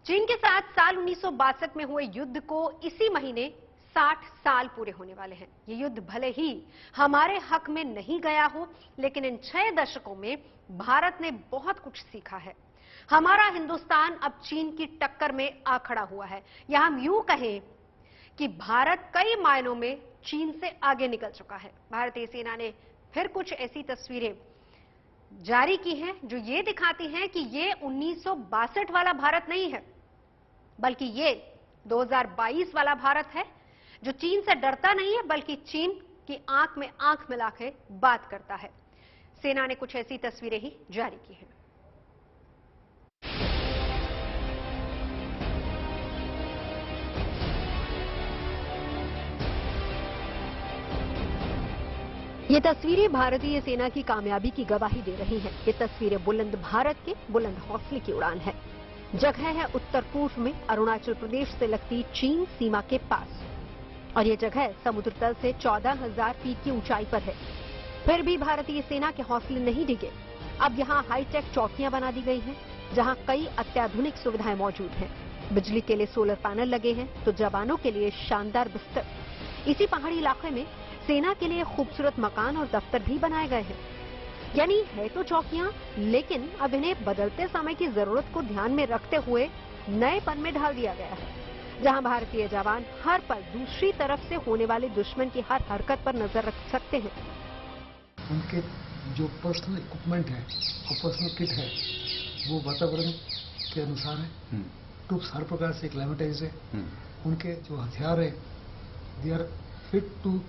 चीन के साथ साल 1962 में हुए युद्ध को इसी महीने 60 साल पूरे होने वाले हैं। ये युद्ध भले ही हमारे हक में नहीं गया हो, लेकिन इन 6 दशकों में भारत ने बहुत कुछ सीखा है। हमारा हिंदुस्तान अब चीन की टक्कर में आ खड़ा हुआ है, या हम यूं कहें कि भारत कई मायनों में चीन से आगे निकल चुका है। भारतीय सेना ने फिर कुछ ऐसी तस्वीरें जारी की हैं जो ये दिखाती हैं कि ये 1962 वाला भारत नहीं है, बल्कि ये 2022 वाला भारत है, जो चीन से डरता नहीं है बल्कि चीन की आंख में आंख मिलाकर बात करता है। सेना ने कुछ ऐसी तस्वीरें ही जारी की हैं। ये तस्वीरें भारतीय सेना की कामयाबी की गवाही दे रही हैं। ये तस्वीरें बुलंद भारत के बुलंद हौसले की उड़ान है। जगह है उत्तर पूर्व में अरुणाचल प्रदेश से लगती चीन सीमा के पास, और ये जगह समुद्र तल से 14,000 फीट की ऊंचाई पर है। फिर भी भारतीय सेना के हौसले नहीं डिगे। अब यहाँ हाईटेक चौकियां बना दी गई हैं, जहाँ कई अत्याधुनिक सुविधाएं मौजूद हैं। बिजली के लिए सोलर पैनल लगे हैं, तो जवानों के लिए शानदार बिस्तर। इसी पहाड़ी इलाके में सेना के लिए खूबसूरत मकान और दफ्तर भी बनाए गए हैं। यानी है तो चौकियां, लेकिन अब इन्हें बदलते समय की जरूरत को ध्यान में रखते हुए नएपन में ढाल दिया गया है, जहां भारतीय जवान हर पल दूसरी तरफ से होने वाले दुश्मन की हर हरकत पर नजर रख सकते हैं। उनके जो पर्सनल इक्विपमेंट है और पर्सनल किट है, वो वातावरण के अनुसार है। ट्रूप्स हर प्रकार से एक्लाइमेटाइज है। उनके जो हथियार है, they are fit to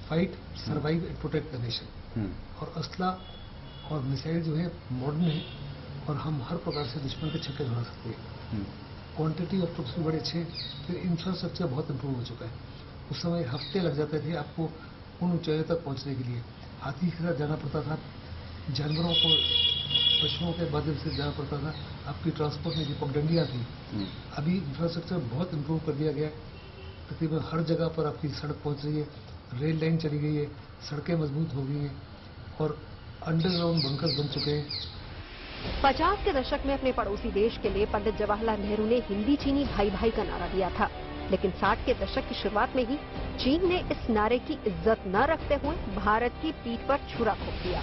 fight, survive and protect the nation. और असला और मिसाइल जो है मॉडर्न है, और हम हर प्रकार से दुश्मन के छक्के छुड़ा सकते हैं। क्वांटिटी ऑफ ट्रूप्स भी बड़े अच्छे, फिर इंफ्रास्ट्रक्चर बहुत इंप्रूव हो चुका है। उस समय हफ्ते लग जाते थे आपको उन ऊंचाइयों तक पहुंचने के लिए। हाथी के साथ जाना पड़ता था, जानवरों को, पशुओं के माध्यम से जाना पड़ता था। आपकी ट्रांसपोर्ट में जो पगडंडियां थी, अभी इंफ्रास्ट्रक्चर बहुत इंप्रूव कर दिया गया है। तकरीबन हर जगह पर आपकी सड़क पहुंच रही है, रेल लाइन चली गई है, सड़कें मजबूत हो गई हैं, और अंडरग्राउंड बंकर बन चुके हैं। 50 के दशक में अपने पड़ोसी देश के लिए पंडित जवाहरलाल नेहरू ने हिंदी चीनी भाई भाई का नारा दिया था, लेकिन 60 के दशक की शुरुआत में ही चीन ने इस नारे की इज्जत न रखते हुए भारत की पीठ पर छुरा घोंप दिया।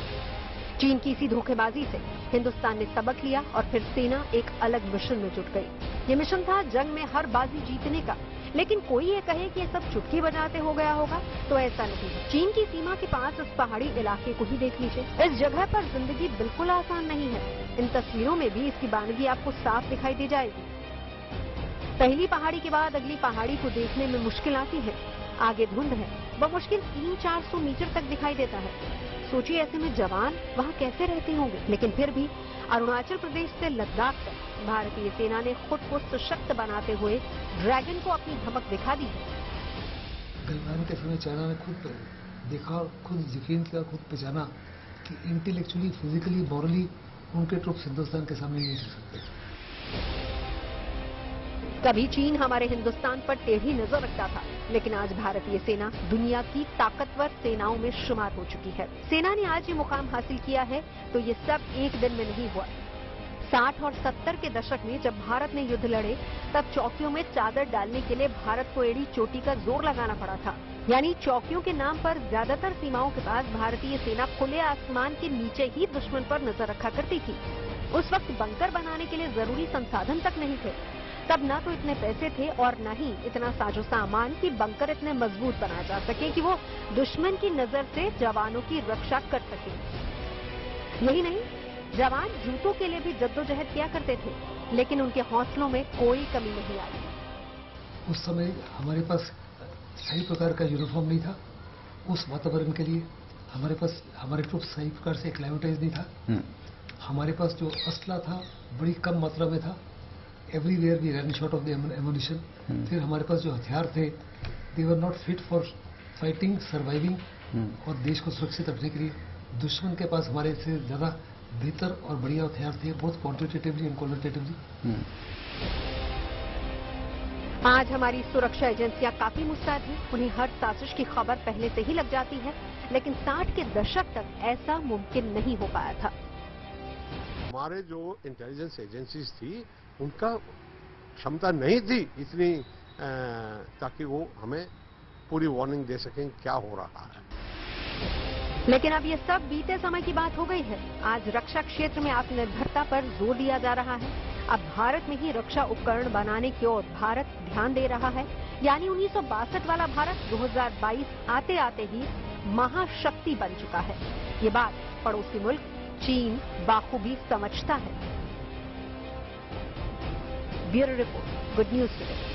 चीन की इसी धोखेबाजी से हिंदुस्तान ने सबक लिया और फिर सेना एक अलग मिशन में जुट गई। ये मिशन था जंग में हर बाजी जीतने का। लेकिन कोई ये कहे कि ये सब चुटकी बजाते हो गया होगा, तो ऐसा नहीं। चीन की सीमा के पास इस पहाड़ी इलाके को ही देख लीजिए। इस जगह पर जिंदगी बिल्कुल आसान नहीं है। इन तस्वीरों में भी इसकी बानगी आपको साफ दिखाई दे जाएगी। पहली पहाड़ी के बाद अगली पहाड़ी को देखने में मुश्किल आती है। आगे धुंध है, वह मुश्किल 300-400 मीटर तक दिखाई देता है। सोचिए ऐसे में जवान वहाँ कैसे रहते होंगे। लेकिन फिर भी अरुणाचल प्रदेश से लद्दाख तक भारतीय सेना ने खुद को सशक्त बनाते हुए ड्रैगन को अपनी धमक दिखा दी है। गलवान के समय चाइना ने खुद देखा, खुद यकीन किया, खुद पहचाना कि इंटेलेक्चुअली, फिजिकली, मॉरली उनके ट्रूप्स हिंदुस्तान के सामने नहीं टिक सकते। कभी चीन हमारे हिंदुस्तान पर टेढ़ी नजर रखता था, लेकिन आज भारतीय सेना दुनिया की ताकतवर सेनाओं में शुमार हो चुकी है। सेना ने आज ये मुकाम हासिल किया है, तो ये सब एक दिन में नहीं हुआ। 60 और 70 के दशक में जब भारत ने युद्ध लड़े, तब चौकियों में चादर डालने के लिए भारत को एड़ी चोटी का जोर लगाना पड़ा था। यानी चौकियों के नाम पर ज्यादातर सीमाओं के पास भारतीय सेना खुले आसमान के नीचे ही दुश्मन पर नजर रखा करती थी। उस वक्त बंकर बनाने के लिए जरूरी संसाधन तक नहीं थे। तब न तो इतने पैसे थे और न ही इतना साजो सामान कि बंकर इतने मजबूत बनाए जा सके कि वो दुश्मन की नजर से जवानों की रक्षा कर सके। यही नहीं, जवान जूतों के लिए भी जद्दोजहद किया करते थे, लेकिन उनके हौसलों में कोई कमी नहीं आई। उस समय हमारे पास सही प्रकार का यूनिफॉर्म नहीं था। उस वातावरण के लिए हमारे ट्रूप्स सही प्रकार से एक्लाइमेटाइज नहीं था। हमारे पास जो असला था बड़ी कम मात्रा में था। Everywhere we run short of the ammunition. फिर हमारे पास जो हथियार थे, they were not fit for fighting, surviving, और देश को सुरक्षित रखने के लिए। दुश्मन के पास हमारे से ज्यादा बेहतर और बढ़िया हथियार थे, बोथ क्वांटिटेटिवली एंड क्वालिटेटिवली। आज हमारी सुरक्षा एजेंसियां काफी मुस्तैद हैं। उन्हें हर साजिश की खबर पहले से ही लग जाती है, लेकिन 60 के दशक तक ऐसा मुमकिन नहीं हो पाया था। हमारे जो इंटेलिजेंस एजेंसीज थी, उनका क्षमता नहीं थी इतनी ताकि वो हमें पूरी वार्निंग दे सकें क्या हो रहा है। लेकिन अब ये सब बीते समय की बात हो गई है। आज रक्षा क्षेत्र में आत्मनिर्भरता पर जोर दिया जा रहा है। अब भारत में ही रक्षा उपकरण बनाने की ओर भारत ध्यान दे रहा है। यानी 1962 वाला भारत 2022 आते आते ही महाशक्ति बन चुका है। ये बात पड़ोसी मुल्क चीन बाखूबी समझता है। Bureau report, good news today.